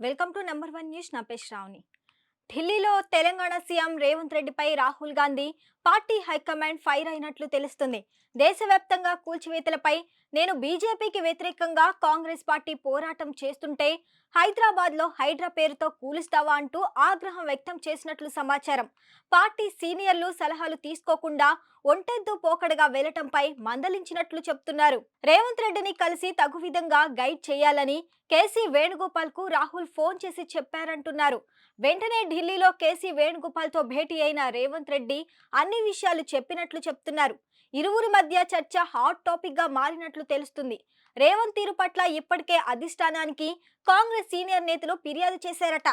Welcome to number one news. నా పేరు శ్రావణి. ఢిల్లీలో తెలంగాణ సీఎం రేవంత్ రెడ్డిపై Rahul Gandhi party high command fire అయినట్లు తెలుస్తుంది. దేశవ్యాప్తంగా కూల్చివేతలపై నేను బీజేపీకి వ్యతిరేకంగా కాంగ్రెస్ పార్టీ పోరాటం చేస్తుంటే హైదరాబాద్లో హైడ్రా పేరుతో కూలుస్తావా అంటూ ఆగ్రహం వ్యక్తం చేసినట్లు సమాచారం. పార్టీ సీనియర్లు సలహాలు తీసుకోకుండా ఒంటెద్దు పోకడగా వెళ్లటంపై మందలించినట్లు చెప్తున్నారు. రేవంత్ రెడ్డిని కలిసి తగు విధంగా గైడ్ చేయాలని కేసీ వేణుగోపాల్ కు రాహుల్ ఫోన్ చేసి చెప్పారంటున్నారు. వెంటనే ఢిల్లీలో కేసీ వేణుగోపాల్ తో భేటీ అయిన రేవంత్ రెడ్డి అన్ని విషయాలు చెప్పినట్లు చెప్తున్నారు. ఇరువురి మధ్య చర్చ హాట్ టాపిక్ గా మారినట్లు తెలుస్తుంది. రేవంత్ తీరు పట్ల ఇప్పటికే అధిష్టానానికి కాంగ్రెస్ సీనియర్ నేతలు ఫిర్యాదు చేశారట.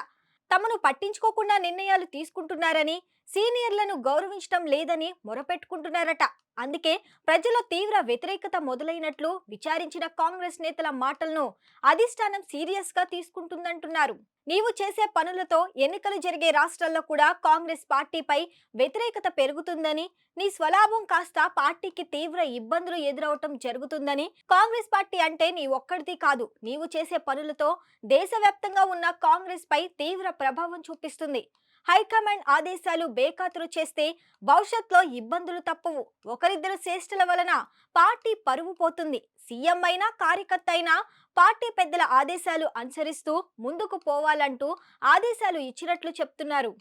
తమను పట్టించుకోకుండా నిర్ణయాలు తీసుకుంటున్నారని, సీనియర్లను గౌరవించడం లేదని మొరపెట్టుకుంటున్నారట. అందుకే ప్రజల తీవ్ర వ్యతిరేకత మొదలైనట్లు విచారించిన కాంగ్రెస్ నేతల మాటలను అధిష్టానం సీరియస్ గా తీసుకుంటుందంటున్నారు. నీవు చేసే పనులతో ఎన్నికలు జరిగే రాష్ట్రాల్లో కూడా కాంగ్రెస్ పార్టీపై వ్యతిరేకత పెరుగుతుందని, నీ స్వలాభం కాస్త పార్టీకి తీవ్ర ఇబ్బందులు ఎదురవటం జరుగుతుందని, కాంగ్రెస్ పార్టీ అంటే నీ ఒక్కడిది కాదు, నీవు చేసే పనులతో దేశవ్యాప్తంగా ఉన్న కాంగ్రెస్ పై తీవ్ర ప్రభావం చూపిస్తుంది. హైకమాండ్ ఆదేశాలు బేఖాతరు చేస్తే భవిష్యత్తులో ఇబ్బందులు తప్పవు. ఒకరిద్దరు శ్రేష్ఠుల వలన పార్టీ పరువు పోతుంది. సీఎం అయినా కార్యకర్త అయినా పార్టీ పెద్దల ఆదేశాలు అనుసరిస్తూ ముందుకు పోవాలంటూ ఆదేశాలు ఇచ్చినట్లు చెప్తున్నారు.